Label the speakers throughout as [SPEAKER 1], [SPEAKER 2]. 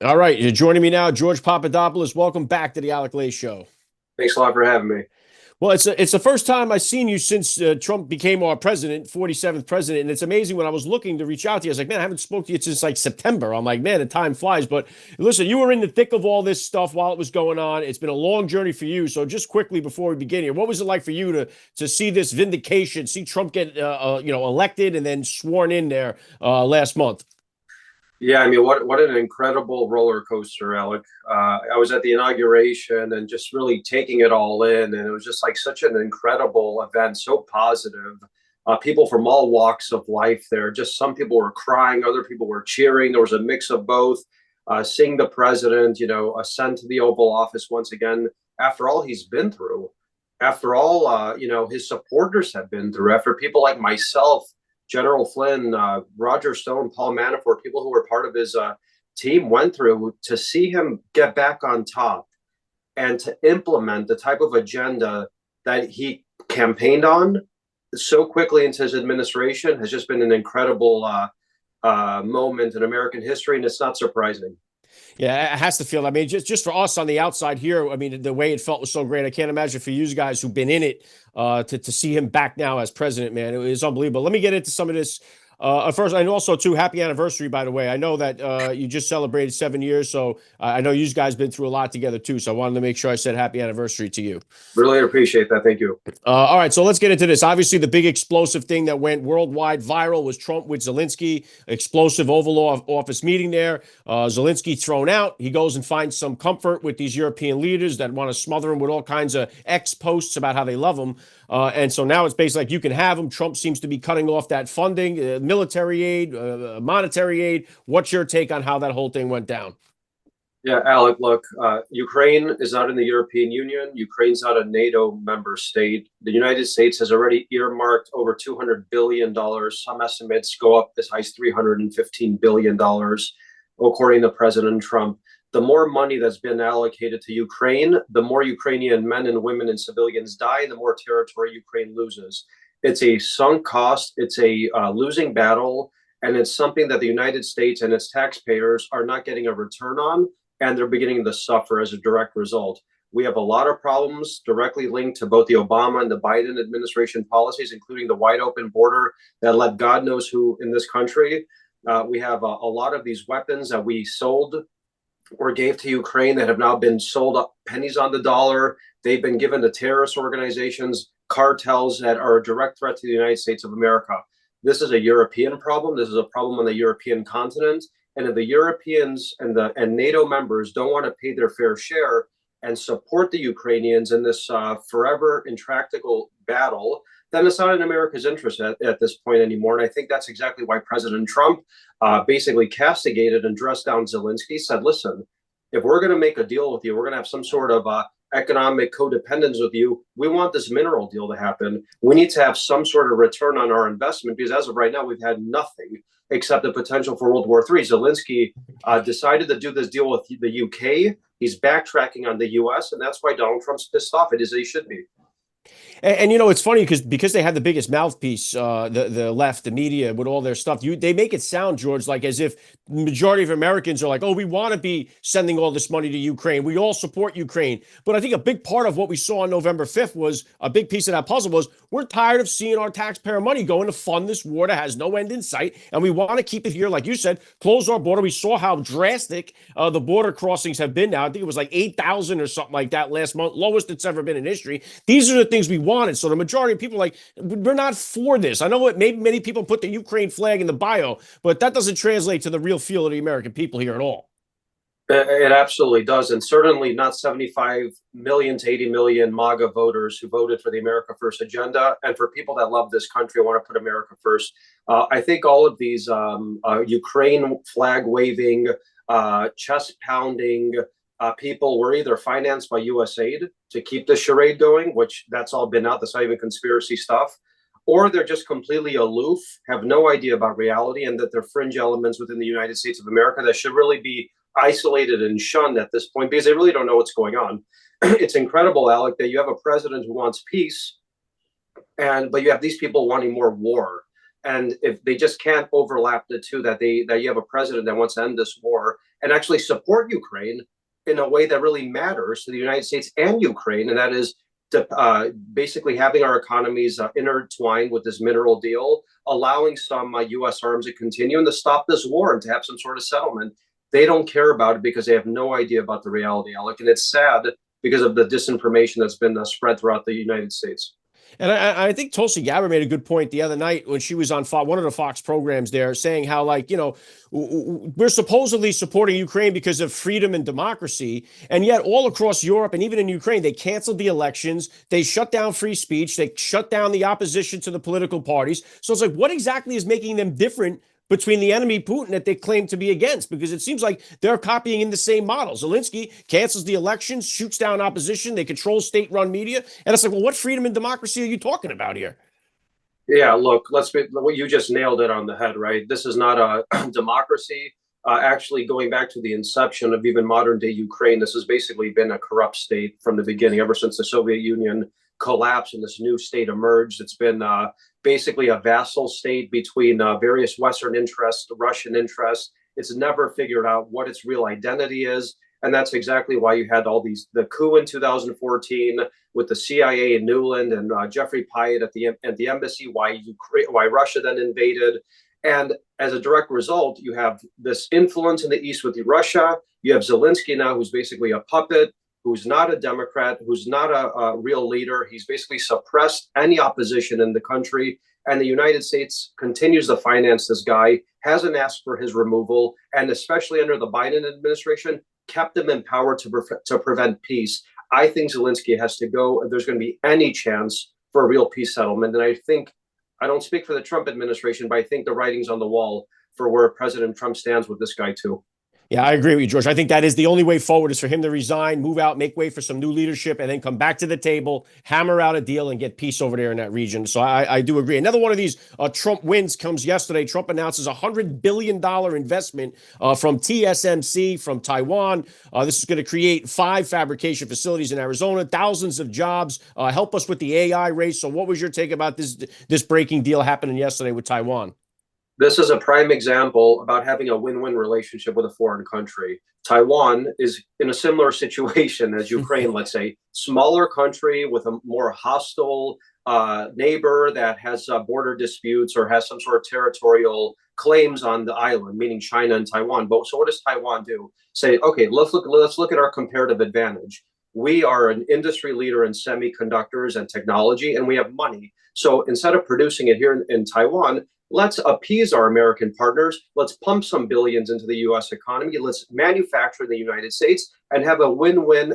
[SPEAKER 1] All right, you're joining me now, George Papadopoulos. Welcome back to the Alec Show.
[SPEAKER 2] Thanks a lot for having me.
[SPEAKER 1] Well, it's the first time I've seen you since Trump became our president, 47th president, and it's amazing. When I was looking to reach out to you, I was like, man, I haven't spoken to you since like September. I'm like, man, the time flies. But listen, you were in the thick of all this stuff while it was going on. It's been a long journey for you. So just quickly before we begin here, what was it like for you to see this vindication, see Trump get elected and then sworn in there last month?
[SPEAKER 2] Yeah, I mean, what an incredible roller coaster, Alec. I was at the inauguration and just really taking it all in, and it was just like such an incredible event, so positive. People from all walks of life there. Just some people were crying, other people were cheering. There was a mix of both. Seeing the president, ascend to the Oval Office once again after all he's been through, after all, his supporters have been through, after people like myself, General Flynn, Roger Stone, Paul Manafort, people who were part of his team went through, to see him get back on top and to implement the type of agenda that he campaigned on so quickly into his administration has just been an incredible moment in American history, and it's not surprising.
[SPEAKER 1] Yeah, it has to feel. I mean, just for us on the outside here, I mean, the way it felt was so great. I can't imagine for you guys who've been in it to see him back now as president, man. It was unbelievable. Let me get into some of this. First, and also too, happy anniversary, by the way. I know that you just celebrated 7 years, so I know you guys been through a lot together too. So I wanted to make sure I said happy anniversary to you.
[SPEAKER 2] Really appreciate that. Thank you.
[SPEAKER 1] All right, so let's get into this. Obviously, the big explosive thing that went worldwide viral was Trump with Zelensky, explosive Oval Office meeting there. Zelensky thrown out. He goes and finds some comfort with these European leaders that want to smother him with all kinds of X posts about how they love him. And so now it's basically like you can have him. Trump seems to be cutting off that funding, military aid, monetary aid. What's your take on how that whole thing went down?
[SPEAKER 2] Yeah, Alec, look, Ukraine is not in the European Union. Ukraine's not a NATO member state. The United States has already earmarked over $200 billion. Some estimates go up as high as $315 billion, according to President Trump. The more money that's been allocated to Ukraine, the more Ukrainian men and women and civilians die, the more territory Ukraine loses. It's a sunk cost. It's a losing battle. And it's something that the United States and its taxpayers are not getting a return on, and they're beginning to suffer as a direct result. We have a lot of problems directly linked to both the Obama and the Biden administration policies, including the wide open border that let God knows who in this country. We have a lot of these weapons that we sold or gave to Ukraine that have now been sold up pennies on the dollar. They've been given to terrorist organizations, cartels that are a direct threat to the United States of America. This is a European problem. This is a problem on the European continent. And if the Europeans and NATO members don't want to pay their fair share and support the Ukrainians in this forever intractable battle, then it's not in America's interest at this point anymore. And I think that's exactly why President Trump basically castigated and dressed down Zelensky, said, listen, if we're going to make a deal with you, we're going to have some sort of economic codependence with you. We want this mineral deal to happen. We need to have some sort of return on our investment, because as of right now, we've had nothing except the potential for World War III. Zelensky decided to do this deal with the UK. He's backtracking on the US, and that's why Donald Trump's pissed off. It is, he should be.
[SPEAKER 1] And it's funny because they have the biggest mouthpiece, the left, the media, with all their stuff. They make it sound, George, like as if the majority of Americans are like, oh, we want to be sending all this money to Ukraine. We all support Ukraine. But I think a big part of what we saw on November 5th was a big piece of that puzzle was we're tired of seeing our taxpayer money going to fund this war that has no end in sight, and we want to keep it here, like you said, close our border. We saw how drastic the border crossings have been now. I think it was like 8,000 or something like that last month, lowest it's ever been in history. These are the things we wanted. So the majority of people are like, we're not for this. I know what maybe many people put the Ukraine flag in the bio, but that doesn't translate to the real feel of the American people here at all.
[SPEAKER 2] It absolutely does. And certainly not 75 million to 80 million MAGA voters who voted for the America First agenda. And for people that love this country, want to put America first. I think all of these Ukraine flag waving, chest pounding, people were either financed by USAID to keep the charade going, which that's all been out. That's not even conspiracy stuff. Or they're just completely aloof, have no idea about reality, and that they're fringe elements within the United States of America that should really be isolated and shunned at this point, because they really don't know what's going on. It's incredible, Alec, that you have a president who wants peace, but you have these people wanting more war. And if they just can't overlap the two, that you have a president that wants to end this war and actually support Ukraine in a way that really matters to the United States and Ukraine, and that is to basically having our economies intertwined with this mineral deal, allowing some U.S. arms to continue and to stop this war and to have some sort of settlement. They don't care about it because they have no idea about the reality, Alec. And it's sad because of the disinformation that's been spread throughout the United States.
[SPEAKER 1] And I think Tulsi Gabbard made a good point the other night when she was on one of the Fox programs there, saying how, like, we're supposedly supporting Ukraine because of freedom and democracy. And yet all across Europe and even in Ukraine, they canceled the elections. They shut down free speech. They shut down the opposition to the political parties. So it's like, what exactly is making them different between the enemy Putin that they claim to be against? Because it seems like they're copying in the same model. Zelensky cancels the elections, shoots down opposition, they control state-run media, and it's like, well, what freedom and democracy are you talking about here?
[SPEAKER 2] Yeah, look, what you just nailed it on the head, right? This is not a democracy. Actually, going back to the inception of even modern day Ukraine, this has basically been a corrupt state from the beginning, ever since the Soviet Union collapsed and this new state emerged. It's been basically a vassal state between various Western interests, Russian interests. It's never figured out what its real identity is. And that's exactly why you had the coup in 2014 with the CIA in Newland and Jeffrey Pyatt at the embassy, why Russia then invaded. And as a direct result, you have this influence in the East with Russia. You have Zelensky now, who's basically a puppet, who's not a Democrat, who's not a real leader. He's basically suppressed any opposition in the country. And the United States continues to finance this guy, hasn't asked for his removal, and especially under the Biden administration, kept him in power to prevent peace. I think Zelensky has to go if there's going to be any chance for a real peace settlement. And I don't speak for the Trump administration, but I think the writing's on the wall for where President Trump stands with this guy too.
[SPEAKER 1] Yeah, I agree with you, George. I think that is the only way forward, is for him to resign, move out, make way for some new leadership, and then come back to the table, hammer out a deal, and get peace over there in that region. So I do agree. Another one of these Trump wins comes yesterday. Trump announces a $100 billion investment from TSMC from Taiwan. This is going to create 5 fabrication facilities in Arizona, thousands of jobs, help us with the AI race. So what was your take about this breaking deal happening yesterday with Taiwan?
[SPEAKER 2] This is a prime example about having a win-win relationship with a foreign country. Taiwan is in a similar situation as Ukraine, let's say, smaller country with a more hostile neighbor that has border disputes or has some sort of territorial claims on the island, meaning China and Taiwan. But so what does Taiwan do? Say, okay, let's look at our comparative advantage. We are an industry leader in semiconductors and technology, and we have money. So instead of producing it here in Taiwan, let's appease our American partners. Let's pump some billions into the U.S. economy. Let's manufacture in the United States and have a win-win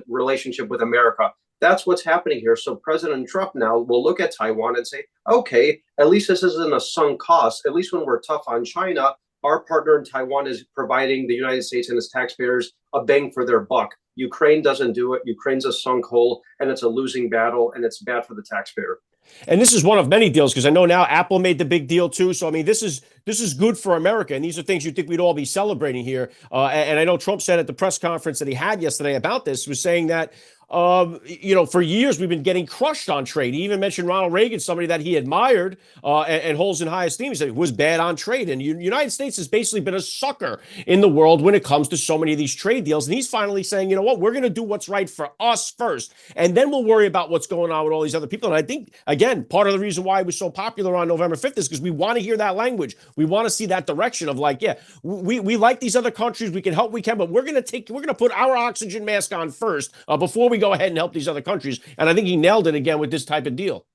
[SPEAKER 2] relationship with America. That's what's happening here. So President Trump now will look at Taiwan and say, okay, at least this isn't a sunk cost. At least when we're tough on China, our partner in Taiwan is providing the United States and its taxpayers a bang for their buck. Ukraine doesn't do it. Ukraine's a sunk hole, and it's a losing battle, and it's bad for the taxpayer.
[SPEAKER 1] And this is one of many deals, because I know now Apple made the big deal too. So I mean, this is good for America, and these are things you'd think we'd all be celebrating here. And I know Trump said at the press conference that he had yesterday about this, was saying that for years we've been getting crushed on trade. He even mentioned Ronald Reagan, somebody that he admired and holds in high esteem. He said it was bad on trade, and the United States has basically been a sucker in the world when it comes to so many of these trade deals. And he's finally saying, you know what, we're going to do what's right for us first, and then we'll worry about what's going on with all these other people. And I think, again, part of the reason why it was so popular on November 5th is because we want to hear that language. We want to see that direction of, like, yeah, we like these other countries. We can help, we can, but we're going to put our oxygen mask on first before we go ahead and help these other countries. And I think he nailed it again with this type of deal.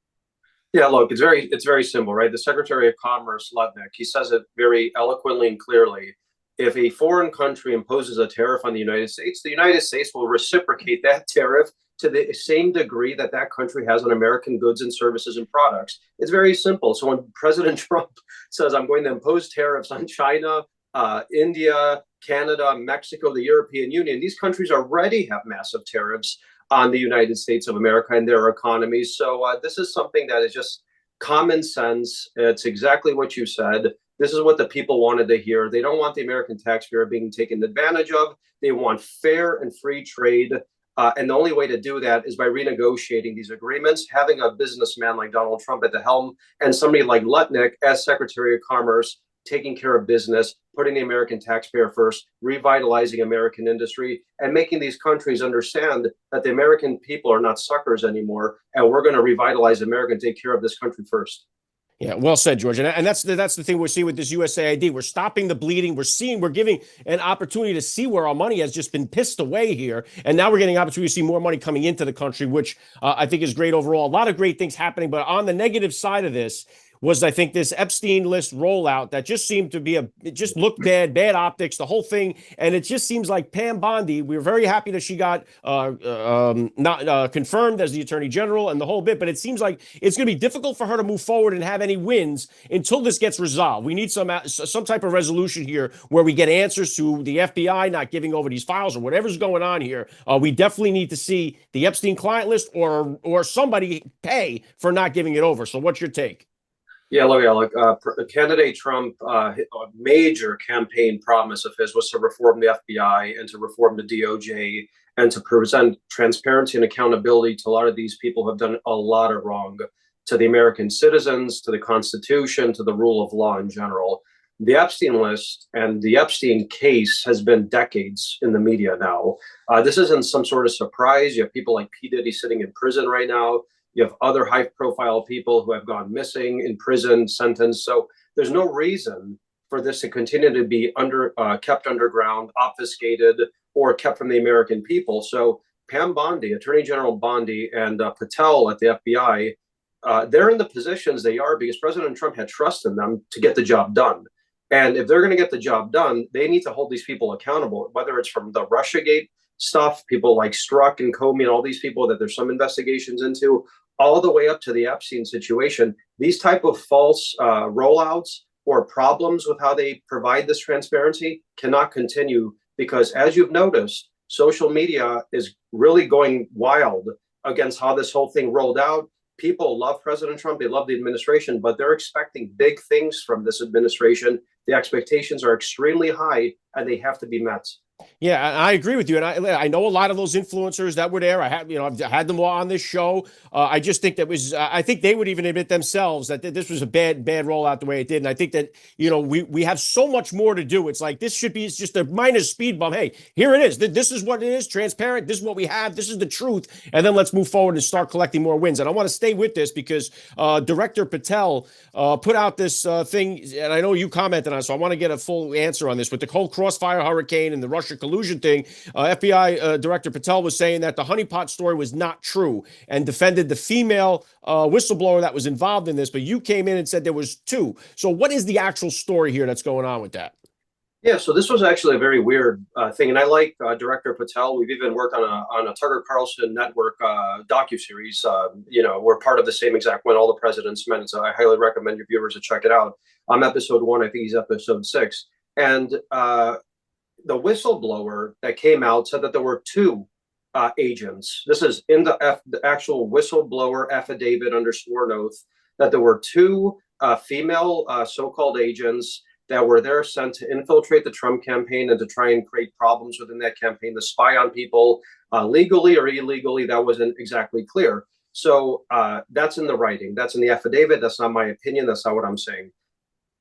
[SPEAKER 2] Yeah, look, it's very simple, right? The Secretary of Commerce, Lutnick, he says it very eloquently and clearly. If a foreign country imposes a tariff on the United States will reciprocate that tariff to the same degree that that country has on American goods and services and products. It's very simple. So when President Trump says, I'm going to impose tariffs on China, India, Canada, Mexico, the European Union, these countries already have massive tariffs on the United States of America and their economies. So this is something that is just common sense. It's exactly what you said. This is what the people wanted to hear. They don't want the American taxpayer being taken advantage of. They want fair and free trade. And the only way to do that is by renegotiating these agreements, having a businessman like Donald Trump at the helm and somebody like Lutnick as Secretary of Commerce, taking care of business, putting the American taxpayer first, revitalizing American industry, and making these countries understand that the American people are not suckers anymore, and we're going to revitalize America and take care of this country first.
[SPEAKER 1] Yeah, well said, George. And that's the thing we're seeing with this USAID. We're stopping the bleeding. We're giving an opportunity to see where our money has just been pissed away here. And now we're getting an opportunity to see more money coming into the country, which I think is great overall. A lot of great things happening. But on the negative side of this was, I think, this Epstein list rollout that just seemed to be it just looked bad optics, the whole thing. And it just seems like Pam Bondi, we were very happy that she got not confirmed as the Attorney General and the whole bit, but it seems like it's going to be difficult for her to move forward and have any wins until this gets resolved. We need some type of resolution here where we get answers to the FBI not giving over these files or whatever's going on here. We definitely need to see the Epstein client list or somebody pay for not giving it over. So what's your take?
[SPEAKER 2] Yeah, look, Alec, candidate Trump, a major campaign promise of his was to reform the FBI and to reform the DOJ and to present transparency and accountability to a lot of these people who have done a lot of wrong to the American citizens, to the Constitution, to the rule of law in general. The Epstein list and the Epstein case has been decades in the media now. This isn't some sort of surprise. You have people like P. Diddy sitting in prison right now. You have other high-profile people who have gone missing, in prison, sentenced. So there's no reason for this to continue to be kept underground, obfuscated, or kept from the American people. So Pam Bondi, Attorney General Bondi, and Patel at the FBI, they're in the positions they are because President Trump had trust in them to get the job done. And if they're going to get the job done, they need to hold these people accountable, whether it's from the Russiagate stuff, people like Strzok and Comey and all these people that there's some investigations into, all the way up to the Epstein situation. These type of false rollouts or problems with how they provide this transparency cannot continue because, as you've noticed, social media is really going wild against how this whole thing rolled out. People love President Trump. They love the administration, but they're expecting big things from this administration. The expectations are extremely high and they have to be met.
[SPEAKER 1] Yeah, I agree with you, and I know a lot of those influencers that were there. I've had them all on this show. I just think I think they would even admit themselves that this was a bad rollout the way it did. And I think that we have so much more to do. It's like this should be just a minor speed bump. Hey, here it is. This is what it is. Transparent. This is what we have. This is the truth. And then let's move forward and start collecting more wins. And I want to stay with this because Director Patel put out this thing, and I know you commented on it, so I want to get a full answer on this with the whole crossfire hurricane and the Russia collusion thing. FBI Director Patel was saying that the honeypot story was not true and defended the female whistleblower that was involved in this. But you came in and said there was two. So what is the actual story here that's going on with that?
[SPEAKER 2] Yeah, so this was actually a very weird thing, and I like Director Patel. We've even worked on a Tucker Carlson network docuseries. We're part of the same exact When All the Presidents Met, so I highly recommend your viewers to check it out. I'm episode 1, I think he's episode 6, and the whistleblower that came out said that there were two agents. This is in the actual whistleblower affidavit under sworn oath, that there were two female so-called agents that were there sent to infiltrate the Trump campaign and to try and create problems within that campaign, to spy on people legally or illegally. That wasn't exactly clear. So that's in the writing. That's in the affidavit. That's not my opinion. That's not what I'm saying.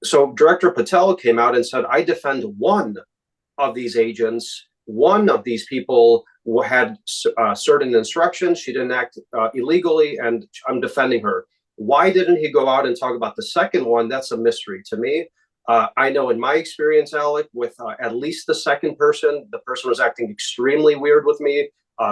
[SPEAKER 2] So Director Patel came out and said, I defend one of these agents. One of these people had certain instructions. She didn't act illegally, and I'm defending her. Why didn't he go out and talk about the second one? That's a mystery to me. I know in my experience, Alec, with at least the second person, the person was acting extremely weird with me,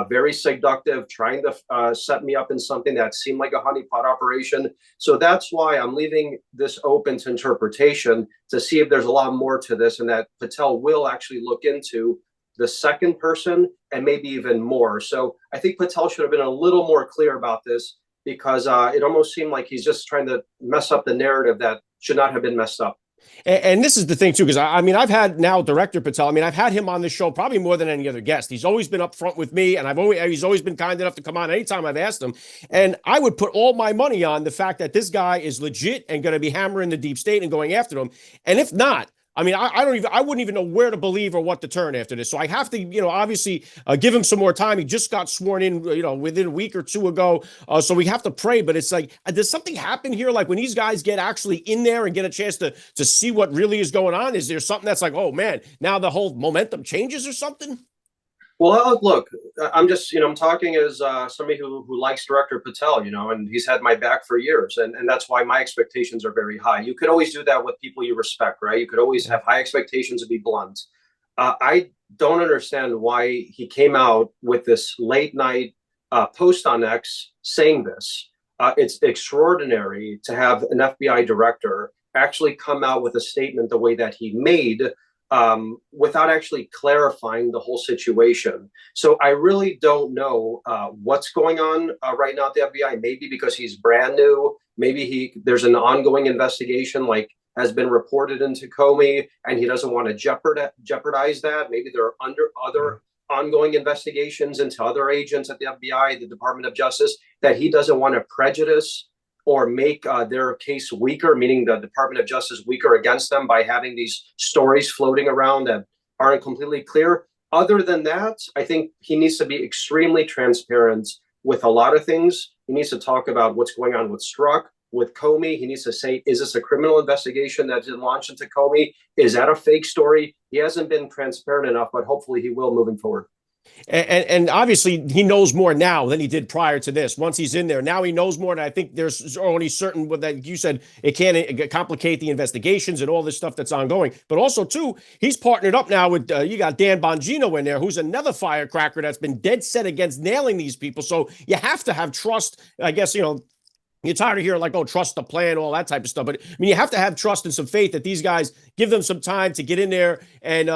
[SPEAKER 2] very seductive, trying to set me up in something that seemed like a honeypot operation. So that's why I'm leaving this open to interpretation to see if there's a lot more to this, and that Patel will actually look into the second person and maybe even more. So I think Patel should have been a little more clear about this, because it almost seemed like he's just trying to mess up the narrative that should not have been messed up.
[SPEAKER 1] And this is the thing, too, because I've had now Director Patel. I've had him on the show probably more than any other guest. He's always been upfront with me, and he's always been kind enough to come on anytime I've asked him. And I would put all my money on the fact that this guy is legit and going to be hammering the deep state and going after them. And if not, I mean, I wouldn't even know where to believe or what to turn after this. So I have to, obviously give him some more time. He just got sworn in, within a week or two ago. So we have to pray. But it's like, does something happen here? Like when these guys get actually in there and get a chance to see what really is going on? Is there something that's like, oh man, now the whole momentum changes or something?
[SPEAKER 2] Well, look, I'm just, I'm talking as somebody who likes Director Patel, and he's had my back for years. And that's why my expectations are very high. You could always do that with people you respect, right? You could always have high expectations and be blunt. I don't understand why he came out with this late night post on X saying this. It's extraordinary to have an FBI director actually come out with a statement the way that he made, without actually clarifying the whole situation. So I really don't know what's going on right now at the FBI. Maybe because he's brand new. Maybe there's an ongoing investigation like has been reported into Comey, and he doesn't want to jeopardize that. Maybe there are other ongoing investigations into other agents at the FBI, the Department of Justice, that he doesn't want to prejudice or make their case weaker, meaning the Department of Justice weaker against them by having these stories floating around that aren't completely clear. Other than that, I think he needs to be extremely transparent with a lot of things. He needs to talk about what's going on with Strzok, with Comey. He needs to say, is this a criminal investigation that didn't launch into Comey? Is that a fake story? He hasn't been transparent enough, but hopefully he will moving forward.
[SPEAKER 1] And obviously he knows more now than he did prior to this. Once he's in there, now he knows more. And I think there's only certain that you said it can complicate the investigations and all this stuff that's ongoing. But also, too, he's partnered up now with you got Dan Bongino in there, who's another firecracker that's been dead set against nailing these people. So you have to have trust, I guess, you're tired of hearing like, oh, trust the plan, all that type of stuff. But I mean, you have to have trust and some faith that these guys give them some time to get in there and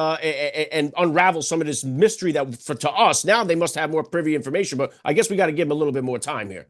[SPEAKER 1] unravel some of this mystery that to us now they must have more privy information. But I guess we got to give them a little bit more time here.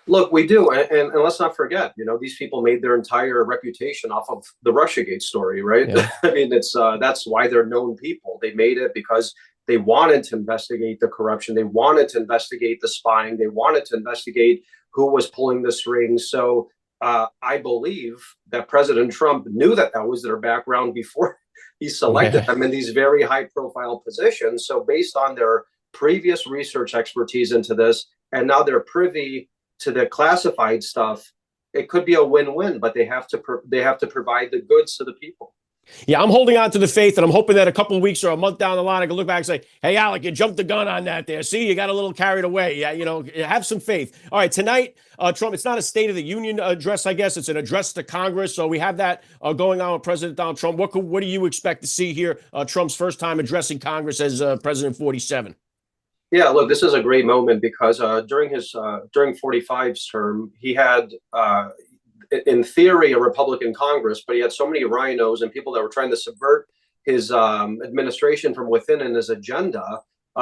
[SPEAKER 2] Look, we do, and let's not forget, these people made their entire reputation off of the Russiagate story, right? Yeah. I mean, that's why they're known people. They made it because they wanted to investigate the corruption. They wanted to investigate the spying. They wanted to investigate who was pulling the strings. So I believe that President Trump knew that was their background before he selected them in these very high-profile positions. So based on their previous research expertise into this, and now they're privy to the classified stuff, it could be a win-win. But they have to provide the goods to the people.
[SPEAKER 1] Yeah, I'm holding on to the faith, and I'm hoping that a couple of weeks or a month down the line, I can look back and say, hey, Alec, you jumped the gun on that there. See, you got a little carried away. Yeah, have some faith. All right, tonight, Trump, it's not a State of the Union address, I guess. It's an address to Congress. So we have that going on with President Donald Trump. What do you expect to see here? Trump's first time addressing Congress as President 47.
[SPEAKER 2] Yeah, look, this is a great moment because during 45's term, he had in theory, a Republican Congress, but he had so many rhinos and people that were trying to subvert his administration from within and his agenda.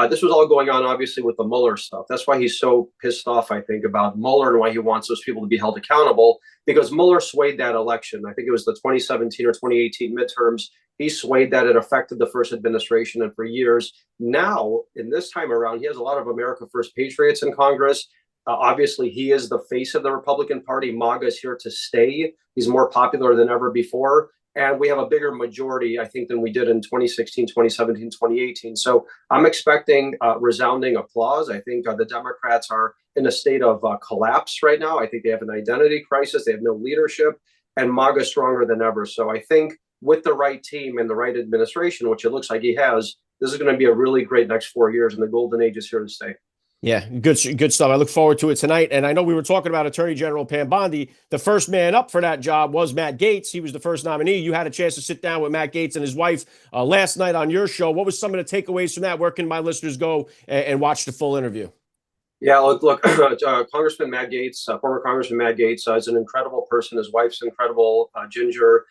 [SPEAKER 2] This was all going on, obviously, with the Mueller stuff. That's why he's so pissed off, I think, about Mueller and why he wants those people to be held accountable, because Mueller swayed that election. I think it was the 2017 or 2018 midterms. He swayed that. It affected the first administration, and for years. Now, in this time around, he has a lot of America First patriots in Congress. Obviously, he is the face of the Republican Party. MAGA is here to stay. He's more popular than ever before. And we have a bigger majority, I think, than we did in 2016, 2017, 2018. So I'm expecting resounding applause. I think the Democrats are in a state of collapse right now. I think they have an identity crisis. They have no leadership, and MAGA is stronger than ever. So I think with the right team and the right administration, which it looks like he has, this is going to be a really great next 4 years, and the golden age is here to stay.
[SPEAKER 1] Yeah, good stuff. I look forward to it tonight. And I know we were talking about Attorney General Pam Bondi. The first man up for that job was Matt Gaetz. He was the first nominee. You had a chance to sit down with Matt Gaetz and his wife last night on your show. What was some of the takeaways from that? Where can my listeners go and watch the full interview?
[SPEAKER 2] Yeah, look, Congressman Matt Gaetz, former Congressman Matt Gaetz, is an incredible person. His wife's incredible, Ginger.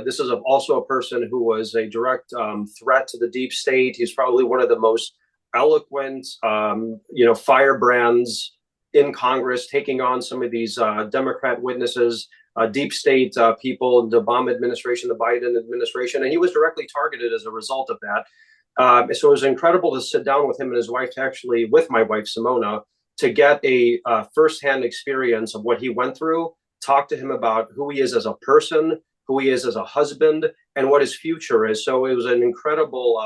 [SPEAKER 2] This is also a person who was a direct threat to the deep state. He's probably one of the most eloquent, firebrands in Congress, taking on some of these Democrat witnesses, deep state people, the Obama administration, the Biden administration, and he was directly targeted as a result of that. So it was incredible to sit down with him and his wife, with my wife, Simona, to get a firsthand experience of what he went through, talk to him about who he is as a person, who he is as a husband, and what his future is. So it was an incredible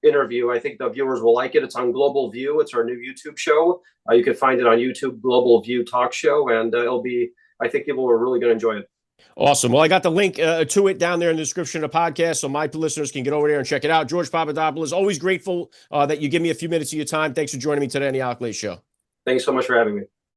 [SPEAKER 2] interview. I think the viewers will like it. It's on Global View. It's our new YouTube show. You can find it on YouTube, Global View Talk Show, and I think people are really going to enjoy it.
[SPEAKER 1] Awesome. Well, I got the link to it down there in the description of the podcast, so my listeners can get over there and check it out. George Papadopoulos, always grateful that you give me a few minutes of your time. Thanks for joining me today on the Alec Show.
[SPEAKER 2] Thanks so much for having me.